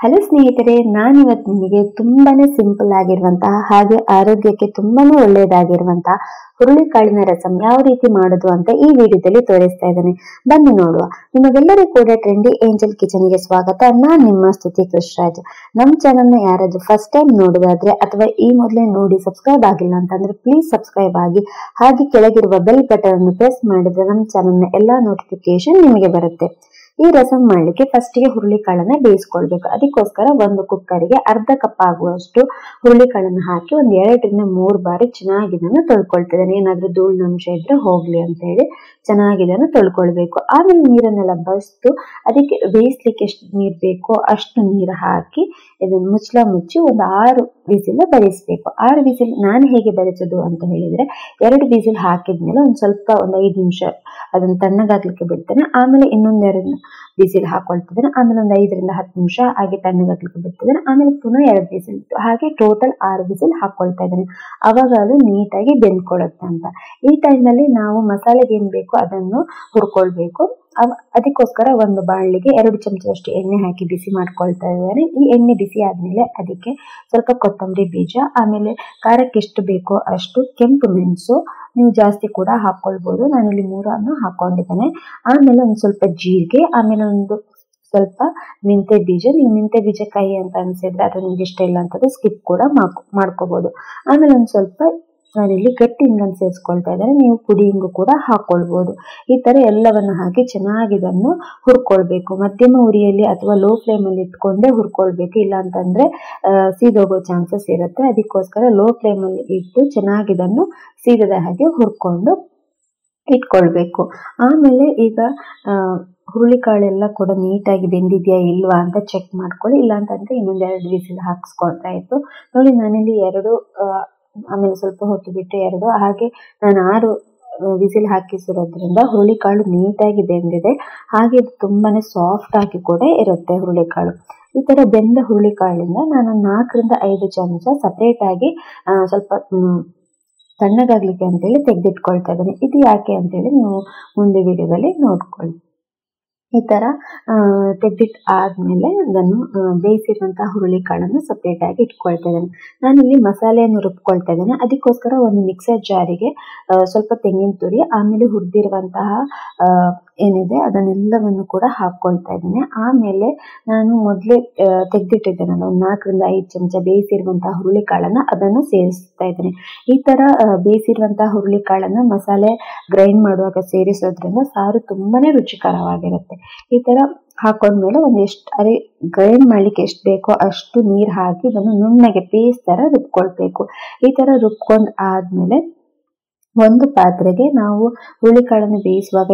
Hello ಸ್ನೇಹಿತರೆ, ನಾನಿವತ್ತು ನಿಮಗೆ ತುಂಬಾನೇ ಸಿಂಪಲ್ ಆಗಿರುವಂತಹ ಹಾಗೆ ಆರೋಗ್ಯಕ್ಕೆ ತುಂಬಾನೇ ಒಳ್ಳೆಯದಾಗಿರುವಂತಹ ಹುರುಳಿಕಾಳಿನ ರಸಂ ಯಾವ ರೀತಿ ಮಾಡೋದು ಅಂತ ಈ ವಿಡಿಯೋದಲ್ಲಿ ತೋರಿಸ್ತಾ ಇದ್ದೇನೆ. ಬನ್ನಿ ನೋಡುವ. ನಿಮಗೆಲ್ಲರಿಗೂ ಕೂಡ ಟ್ರೆಂಡಿ ಏಂಜಲ್ ಕಿಚನ್ ಗೆ ಸ್ವಾಗತ. ನಾನು ನಿಮ್ಮ ಸ್ತುತಿ ಕೃಷ್ಣರಾಜ್. ನಮ್ಮ ಚಾನಲ್ ನ ಯಾರಾದ್ರೂ ಫಸ್ಟ್ ಟೈಮ್ ನೋಡೋದಾದ್ರೆ ಅಥವಾ ಈ ಮೊದಲೇ ನೋಡಿ ಸಬ್ಸ್ಕ್ರೈಬ್ ಆಗಿಲ್ಲ ಅಂತಂದ್ರೆ ಪ್ಲೀಸ್ ಸಬ್ಸ್ಕ್ರೈಬ್ ಆಗಿ, ಹಾಗೆ ಕೆಳಗಿರುವ ಬೆಲ್ ಬಟನ್ ಅನ್ನು ಪ್ರೆಸ್ ಮಾಡಿದ್ರೆ ನಮ್ಮ ಚಾನಲ್ ನ ಎಲ್ಲಾ ನೋಟಿಫಿಕೇಶನ್ ನಿಮಗೆ ಬರುತ್ತೆ. ಈ ರಸಂ ಮಾಡ್ಲಿಕ್ಕೆ ಫಸ್ಟ್ ಗೆ ಹುರುಳಿಕಾಳನ್ನ ಬೇಯಿಸ್ಕೊಳ್ಬೇಕು. ಅದಕ್ಕೋಸ್ಕರ ಒಂದು ಕುಕ್ಕರಿಗೆ ಅರ್ಧ ಕಪ್ ಆಗುವಷ್ಟು ಹುರುಳಿಕಾಳನ್ನ ಹಾಕಿ ಒಂದ್ 2 ರಿಂದ 3 ಬಾರಿ ಚೆನ್ನಾಗಿ ಇದನ್ನ ತೊಳ್ಕೊಳ್ತಿದ್ದೇನೆ. ಏನಾದ್ರೂ ಧೂಳಿನ ಅಂಶ ಇದ್ರೆ ಹೋಗ್ಲಿ ಅಂತ ಹೇಳಿ ಚೆನ್ನಾಗಿ ಇದನ್ನ ತೊಳ್ಕೊಳ್ಬೇಕು. ಆಮೇಲೆ ನೀರನ್ನೆಲ್ಲ ಬಸ್ತು ಅದಕ್ಕೆ ಬೇಯಿಸ್ಲಿಕ್ಕೆ ಎಷ್ಟು ನೀರ್ ಬೇಕೋ ಅಷ್ಟು ನೀರು ಹಾಕಿ ಇದನ್ನ ಮುಚ್ಚಳ ಮುಚ್ಚಿ ಒಂದು 6 ವಿಸಿಲ್ ಬರಿಸ್ಬೇಕು. 6 ವಿಸಿಲ್ ನಾನು ಹೇಗೆ ಬರಿಸೋದು ಅಂತ ಹೇಳಿದ್ರೆ, 2 ವಿಸಿಲ್ ಹಾಕಿದ್ಮೇಲೆ ಒಂದ್ 5 ನಿಮಿಷ ಅದನ್ನ ತಣ್ಣಗಾಗ್ಲಿಕ್ಕೆ ಬಿಡ್ತೇನೆ. ಆಮೇಲೆ ಇನ್ನೊಂದ್ 2 ವಿಸಿಲ್ ಹಾಕೊಳ್ತಿದ್ದೇನೆ. ಆಮೇಲೆ ಒಂದು 5 ರಿಂದ 10 ನಿಮಿಷ ಹಾಗೆ ತಣ್ಣಗಾಗ್ಲಿಕ್ಕೆ ಬಿಡ್ತಿದ್ದೇನೆ. ಆಮೇಲೆ ಪುನಃ 2 ವಿಸಿಲ್, ಹಾಗೆ ಟೋಟಲ್ 6 ವಿಸಿಲ್ ಹಾಕೊಳ್ತಾ ಇದ್ದೇನೆ. ಅವಾಗ ಅದು ನೀಟಾಗಿ ಬೆಂದ್ಕೊಳ್ಳುತ್ತೆ ಅಂತ. ಈ ಟೈಮಲ್ಲಿ ನಾವು ಮಸಾಲೆಗೆ ಏನ್ ಬೇಕು ಅದನ್ನು ಹುರ್ಕೊಳ್ಬೇಕು. ಅದಕ್ಕೋಸ್ಕರ ಒಂದು ಬಾಣಲಿಗೆ 2 ಚಮಚದಷ್ಟು ಎಣ್ಣೆ ಹಾಕಿ ಬಿಸಿ ಮಾಡ್ಕೊಳ್ತಾ ಇದ್ದೇನೆ. ಈ ಎಣ್ಣೆ ಬಿಸಿ ಆದ್ಮೇಲೆ ಅದಕ್ಕೆ ಸ್ವಲ್ಪ ಕೊತ್ತಂಬರಿ ಬೀಜ, ಆಮೇಲೆ ಖಾರಕ್ಕೆ ಎಷ್ಟು ಬೇಕೋ ಅಷ್ಟು ಕೆಂಪು ಮೆಣಸು, ನೀವು ಜಾಸ್ತಿ ಕೂಡ ಹಾಕೊಳ್ಬಹುದು. ನಾನಿಲ್ಲಿ 3 ಹಾಕೊಂಡಿದ್ದೇನೆ. ಆಮೇಲೆ ಒಂದು ಸ್ವಲ್ಪ ಜೀರಿಗೆ, ಆಮೇಲೆ ಒಂದು ಸ್ವಲ್ಪ ಮೆಂತೆ ಬೀಜ. ನೀವು ಮೆಂತೆ ಬೀಜ ಕೈ ಅಂತ ಅನ್ಸಿದ್ರೆ ಅಥವಾ ನಿಮ್ಗೆ ಇಷ್ಟ ಇಲ್ಲ ಅಂತಂದ್ರೆ ಸ್ಕಿಪ್ ಕೂಡ ಮಾಡ್ಕೋಬಹುದು. ಆಮೇಲೆ ಒಂದು ಸ್ವಲ್ಪ ನಾನಿಲ್ಲಿ ಗಟ್ಟಿ ಇಂಗನ್ನು ಸೇರಿಸ್ಕೊಳ್ತಾ ಇದ್ದೇನೆ. ನೀವು ಪುಡಿ ಇಂಗು ಕೂಡ ಹಾಕೊಳ್ಬಹುದು. ಈ ತರ ಎಲ್ಲವನ್ನು ಹಾಕಿ ಚೆನ್ನಾಗಿ ಇದನ್ನು ಹುರ್ಕೊಳ್ಬೇಕು. ಮಧ್ಯಮ ಉರಿಯಲ್ಲಿ ಅಥವಾ ಲೋ ಫ್ಲೇಮ್ ಅಲ್ಲಿ ಇಟ್ಕೊಂಡೇ ಹುರ್ಕೊಳ್ಬೇಕು, ಇಲ್ಲ ಅಂತಂದ್ರೆ ಸೀದೋಗೋ ಚಾನ್ಸಸ್ ಇರುತ್ತೆ. ಅದಕ್ಕೋಸ್ಕರ ಲೋ ಫ್ಲೇಮ್ ಅಲ್ಲಿ ಇಟ್ಟು ಚೆನ್ನಾಗಿ ಇದನ್ನು ಸೀದದ ಹಾಗೆ ಹುರ್ಕೊಂಡು ಇಟ್ಕೊಳ್ಬೇಕು. ಆಮೇಲೆ ಈಗ ಹುರುಳಿಕಾಳೆಲ್ಲ ಕೂಡ ನೀಟಾಗಿ ಬೆಂದಿದ್ಯಾ ಇಲ್ವಾ ಅಂತ ಚೆಕ್ ಮಾಡ್ಕೊಳ್ಳಿ. ಇಲ್ಲ ಅಂತಂದ್ರೆ ಇನ್ನೊಂದ್ 2 ವಿಸಿಲ್ ಹಾಕ್ಸ್ಕೊಳ್ತಾ ಇತ್ತು ನೋಡಿ. ನಾನಿಲ್ಲಿ 2 ಆಮೇಲೆ ಸ್ವಲ್ಪ ಹೊತ್ತು ಬಿಟ್ಟು 2, ಹಾಗೆ ನಾನು 6 ವಿಸಿಲ್ ಹಾಕಿಸಿರೋದ್ರಿಂದ ಹುರುಳಿಕಾಳು ನೀಟಾಗಿ ಬೆಂದಿದೆ. ಹಾಗೆ ಇದು ತುಂಬಾನೇ ಸಾಫ್ಟ್ ಆಗಿ ಕೂಡ ಇರುತ್ತೆ ಹುರುಳಿಕಾಳು. ಈ ತರ ಬೆಂದ ಹುರುಳಿಕಾಳಿಂದ ನಾನು 4 ರಿಂದ 5 ಚಮಚ ಸಪರೇಟ್ ಆಗಿ ಸ್ವಲ್ಪ ತಣ್ಣಗಾಗ್ಲಿಕ್ಕೆ ಅಂತೇಳಿ ತೆಗೆದಿಟ್ಕೊಳ್ತಾ ಇದ್ದೇನೆ. ಇದು ಯಾಕೆ ಅಂತೇಳಿ ನೀವು ಮುಂದೆ ವಿಡಿಯೋದಲ್ಲಿ ನೋಡ್ಕೊಳ್ಳಿ. ಈ ತರ ತೆಗೆದಿಟ್ಟು ಆದ್ಮೇಲೆ ಅದನ್ನು ಬೇಯಿಸಿರುವಂತಹ ಹುರುಳಿಕಾಳನ್ನು ಸಪರೇಟ್ ಆಗಿ ಇಟ್ಕೊಳ್ತಾ ಇದ್ದೇನೆ. ನಾನಿಲ್ಲಿ ಮಸಾಲೆಯನ್ನು ರುಬ್ಕೊಳ್ತಾ ಇದ್ದೇನೆ. ಅದಕ್ಕೋಸ್ಕರ ಒಂದು ಮಿಕ್ಸರ್ ಜಾರಿಗೆ ಸ್ವಲ್ಪ ತೆಂಗಿನ ತುರಿ, ಆಮೇಲೆ ಹುರಿದಿರುವಂತಹ ಏನಿದೆ ಅದನ್ನೆಲ್ಲವನ್ನು ಕೂಡ ಹಾಕೊಳ್ತಾ ಇದ್ದೇನೆ. ಆಮೇಲೆ ನಾನು ಮೊದಲೇ ತೆಗೆದಿಟ್ಟಿದ್ದೇನಲ್ಲ ಒಂದು 4 ರಿಂದ 5 ಚಮಚ ಬೇಯಿಸಿರುವಂತಹ ಹುರುಳಿಕಾಳನ್ನ ಅದನ್ನು ಸೇರಿಸ್ತಾ ಇದ್ದೇನೆ. ಈ ತರ ಬೇಯಿಸಿರುವಂತಹ ಹುರುಳಿಕಾಳನ್ನ ಮಸಾಲೆ ಗ್ರೈಂಡ್ ಮಾಡುವಾಗ ಸೇರಿಸೋದ್ರಿಂದ ಸಾರು ತುಂಬಾನೇ ರುಚಿಕರವಾಗಿರುತ್ತೆ. ಈ ತರ ಹಾಕೊಂಡ್ಮೇಲೆ ಅದೇ ಗ್ರೈಂಡ್ ಮಾಡ್ಲಿಕ್ಕೆ ಎಷ್ಟು ಬೇಕೋ ಅಷ್ಟು ನೀರ್ ಹಾಕಿ ಇದನ್ನು ನುಣ್ಣಗೆ ಪೇಸ್ಟ್ ತರ ರುಬ್ಕೊಳ್ಬೇಕು. ಈ ತರ ರುಬ್ಕೊಂಡ್ ಆದ್ಮೇಲೆ ಒಂದು ಪಾತ್ರೆಗೆ ನಾವು ಹುರುಳಿಕಾಳನ್ನು ಬೇಯಿಸುವಾಗ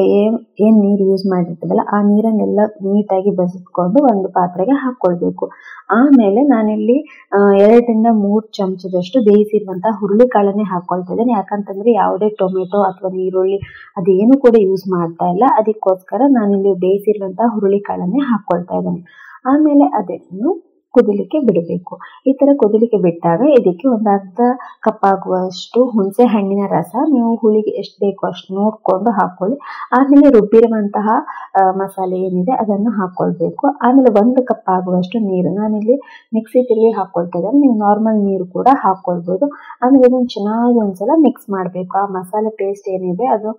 ಏನ್ ನೀರು ಯೂಸ್ ಮಾಡಿರ್ತೀವಲ್ಲ ಆ ನೀರನ್ನೆಲ್ಲ ನೀಟಾಗಿ ಬಸಿದ್ಕೊಂಡು ಒಂದು ಪಾತ್ರೆಗೆ ಹಾಕೊಳ್ಬೇಕು. ಆಮೇಲೆ ನಾನಿಲ್ಲಿ 2 ರಿಂದ 3 ಚಮಚದಷ್ಟು ಬೇಯಿಸಿರುವಂತಹ ಹುರುಳಿಕಾಳನ್ನೇ ಹಾಕೊಳ್ತಾ ಇದ್ದೇನೆ. ಯಾಕಂತಂದ್ರೆ ಯಾವುದೇ ಟೊಮೆಟೊ ಅಥವಾ ಈರುಳ್ಳಿ ಅದೇನು ಕೂಡ ಯೂಸ್ ಮಾಡ್ತಾ ಇಲ್ಲ. ಅದಕ್ಕೋಸ್ಕರ ನಾನಿಲ್ಲಿ ಬೇಯಿಸಿರುವಂತಹ ಹುರುಳಿಕಾಳನ್ನೇ ಹಾಕೊಳ್ತಾ ಇದ್ದೇನೆ. ಆಮೇಲೆ ಅದನ್ನು ಕುದಿಲಿಕ್ಕೆ ಬಿಡಬೇಕು. ಈ ತರ ಕುದಿಲಿಕ್ಕೆ ಬಿಟ್ಟಾಗ ಇದಕ್ಕೆ ಒಂದು ಅರ್ಧ ಕಪ್ ಆಗುವಷ್ಟು ಹುಣಸೆ ಹಣ್ಣಿನ ರಸ, ನೀವು ಹುಳಿಗೆ ಎಷ್ಟು ಬೇಕೋ ಅಷ್ಟು ನೋಡ್ಕೊಂಡು ಹಾಕೊಳ್ಳಿ. ಆಮೇಲೆ ರುಬ್ಬಿರುವಂತಹ ಮಸಾಲೆ ಏನಿದೆ ಅದನ್ನು ಹಾಕೊಳ್ಬೇಕು. ಆಮೇಲೆ 1 ಕಪ್ ಆಗುವಷ್ಟು ನೀರು, ನಾನಿಲ್ಲಿ ಮಿಕ್ಸಿ ತಿರುಗಿ ಹಾಕೊಳ್ತಾ ಇದ್ದೇನೆ. ನೀವು ನಾರ್ಮಲ್ ನೀರು ಕೂಡ ಹಾಕೊಳ್ಬಹುದು. ಆಮೇಲೆ ಇದನ್ನು ಚೆನ್ನಾಗಿ ಒಂದ್ಸಲ ಮಿಕ್ಸ್ ಮಾಡ್ಬೇಕು. ಆ ಮಸಾಲೆ ಪೇಸ್ಟ್ ಏನಿದೆ ಅದು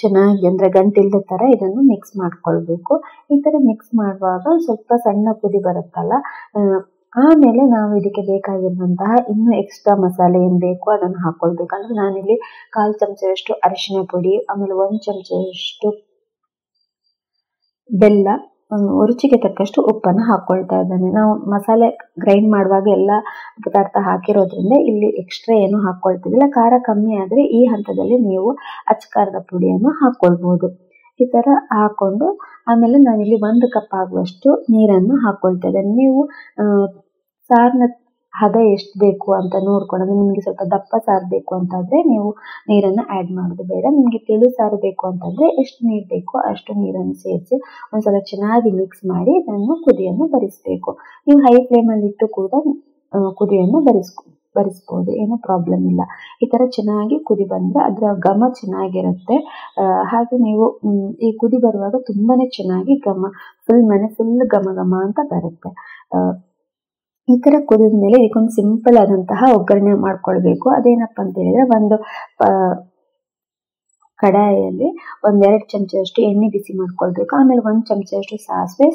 ಚೆನ್ನಾಗಿ ಅಂದ್ರೆ ಗಂಟಿಲ್ದ ತರ ಇದನ್ನು ಮಿಕ್ಸ್ ಮಾಡ್ಕೊಳ್ಬೇಕು. ಈ ತರ ಮಿಕ್ಸ್ ಮಾಡುವಾಗ ಸ್ವಲ್ಪ ಸಣ್ಣ ಕುದಿ ಬರುತ್ತಲ್ಲ, ಆಮೇಲೆ ನಾವು ಇದಕ್ಕೆ ಬೇಕಾಗಿರುವಂತಹ ಇನ್ನು ಎಕ್ಸ್ಟ್ರಾ ಮಸಾಲೆ ಏನ್ ಬೇಕು ಅದನ್ನು ಹಾಕೊಳ್ಬೇಕು. ಅಂದ್ರೆ ನಾನಿಲ್ಲಿ 1/4 ಚಮಚದಷ್ಟು ಅರಿಶಿನ ಪುಡಿ, ಆಮೇಲೆ 1 ಚಮಚದಷ್ಟು ಬೆಲ್ಲ, ರುಚಿಗೆ ತಕ್ಕಷ್ಟು ಉಪ್ಪನ್ನು ಹಾಕೊಳ್ತಾ ಇದ್ದೇನೆ. ನಾವು ಮಸಾಲೆ ಗ್ರೈಂಡ್ ಮಾಡುವಾಗ ಎಲ್ಲ ಪದಾರ್ಥ ಹಾಕಿರೋದ್ರಿಂದ ಇಲ್ಲಿ ಎಕ್ಸ್ಟ್ರಾ ಏನು ಹಾಕೊಳ್ತಿದ್ದಿಲ್ಲ. ಖಾರ ಕಮ್ಮಿ ಆದ್ರೆ ಈ ಹಂತದಲ್ಲಿ ನೀವು ಅಚ್ಚಕಾರದ ಪುಡಿಯನ್ನು ಹಾಕೊಳ್ಬಹುದು. ಈ ತರ ಹಾಕೊಂಡು ಆಮೇಲೆ ನಾನಿಲ್ಲಿ 1 ಕಪ್ ಆಗುವಷ್ಟು ನೀರನ್ನು ಹಾಕೊಳ್ತಾ ಇದ್ದೇನೆ. ನೀವು ಸಾರಿನ ಹದ ಎಷ್ಟು ಬೇಕು ಅಂತ ನೋಡ್ಕೊಂಡು, ನಿಮ್ಗೆ ಸ್ವಲ್ಪ ದಪ್ಪ ಸಾರು ಬೇಕು ಅಂತಂದ್ರೆ ನೀವು ನೀರನ್ನು ಆಡ್ ಮಾಡೋದು ಬೇಡ. ನಿಮ್ಗೆ ತೆಳು ಸಾರು ಬೇಕು ಅಂತಂದ್ರೆ ಎಷ್ಟು ನೀರು ಬೇಕೋ ಅಷ್ಟು ನೀರನ್ನು ಸೇರಿಸಿ ಒಂದ್ಸಲ ಚೆನ್ನಾಗಿ ಮಿಕ್ಸ್ ಮಾಡಿ ಇದನ್ನು ಕುದಿಯನ್ನು ಬರಿಸಬೇಕು. ನೀವು ಹೈ ಫ್ಲೇಮ್ ಅಲ್ಲಿ ಇಟ್ಟು ಕೂಡ ಕುದಿಯನ್ನು ಬರಿಸ್ಬೋದು, ಏನೂ ಪ್ರಾಬ್ಲಮ್ ಇಲ್ಲ. ಈ ಥರ ಚೆನ್ನಾಗಿ ಕುದಿ ಬಂದರೆ ಅದರ ಘಮ ಚೆನ್ನಾಗಿರುತ್ತೆ. ಹಾಗೆ ನೀವು ಈ ಕುದಿ ಬರುವಾಗ ತುಂಬಾನೇ ಚೆನ್ನಾಗಿ ಮನೆ ಫುಲ್ ಘಮ ಘಮ ಅಂತ ಬರುತ್ತೆ. ಈ ಥರ ಕುದಿದ ಮೇಲೆ ಇದಕ್ಕೊಂದು ಸಿಂಪಲ್ ಆದಂತಹ ಒಗ್ಗರಣೆ ಮಾಡ್ಕೊಳ್ಬೇಕು. ಅದೇನಪ್ಪ ಅಂತ ಹೇಳಿದ್ರೆ, ಒಂದು ಕಡಾಯಿಯಲ್ಲಿ 1-2 ಚಮಚದಷ್ಟು ಎಣ್ಣೆ ಬಿಸಿ ಮಾಡ್ಕೊಳ್ಬೇಕು. ಆಮೇಲೆ 1 ಚಮಚದಷ್ಟು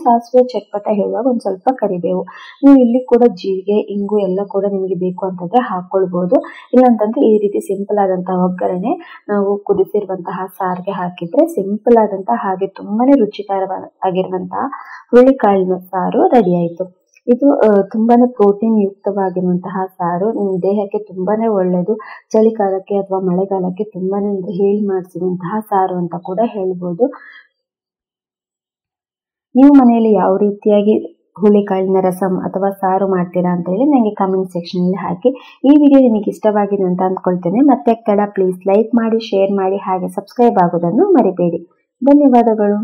ಸಾಸಿವೆ ಚಟ್ಪಟ ಹೇಳುವಾಗ ಒಂದು ಸ್ವಲ್ಪ ಕರಿಬೇವು. ನೀವು ಇಲ್ಲಿ ಕೂಡ ಜೀರಿಗೆ, ಇಂಗು ಎಲ್ಲ ಕೂಡ ನಿಮಗೆ ಬೇಕು ಅಂತಂದ್ರೆ ಹಾಕೊಳ್ಬಹುದು. ಇಲ್ಲಾಂತಂದ್ರೆ ಈ ರೀತಿ ಸಿಂಪಲ್ ಆದಂತಹ ಒಗ್ಗರಣೆ ನಾವು ಕುದಿಸಿರುವಂತಹ ಸಾರಿಗೆ ಹಾಕಿದ್ರೆ ಸಿಂಪಲ್ ಆದಂತಹ ಹಾಗೆ ತುಂಬಾನೇ ರುಚಿಕರವಾಗಿರುವಂತಹ ಹುರುಳಿಕಾಳಿನ ಸಾರು ರೆಡಿ ಆಯ್ತು. ಇದು ತುಂಬಾನೇ ಪ್ರೋಟೀನ್ ಯುಕ್ತವಾಗಿರುವಂತಹ ಸಾರು, ನಿಮ್ಮ ದೇಹಕ್ಕೆ ತುಂಬಾನೇ ಒಳ್ಳೆಯದು. ಚಳಿಗಾಲಕ್ಕೆ ಅಥವಾ ಮಳೆಗಾಲಕ್ಕೆ ತುಂಬಾನೇ ಅಂದ್ರೆ ಹೇಳಿ ಮಾಡಿಸಿದಂತಹ ಸಾರು ಅಂತ ಕೂಡ ಹೇಳ್ಬೋದು. ನೀವು ಮನೆಯಲ್ಲಿ ಯಾವ ರೀತಿಯಾಗಿ ಹುರುಳಿಕಾಳಿನ ರಸಂ ಅಥವಾ ಸಾರು ಮಾಡ್ತೀರಾ ಅಂತ ಹೇಳಿ ನನಗೆ ಕಮೆಂಟ್ ಸೆಕ್ಷನ್ ಅಲ್ಲಿ ಹಾಕಿ. ಈ ವಿಡಿಯೋ ನಿಮಗೆ ಇಷ್ಟವಾಗಿದೆ ಅಂತ ಅಂದ್ಕೊಳ್ತೇನೆ. ಮತ್ತೆ ಪ್ಲೀಸ್ ಲೈಕ್ ಮಾಡಿ, ಶೇರ್ ಮಾಡಿ, ಹಾಗೆ ಸಬ್ಸ್ಕ್ರೈಬ್ ಆಗೋದನ್ನು ಮರಿಬೇಡಿ. ಧನ್ಯವಾದಗಳು.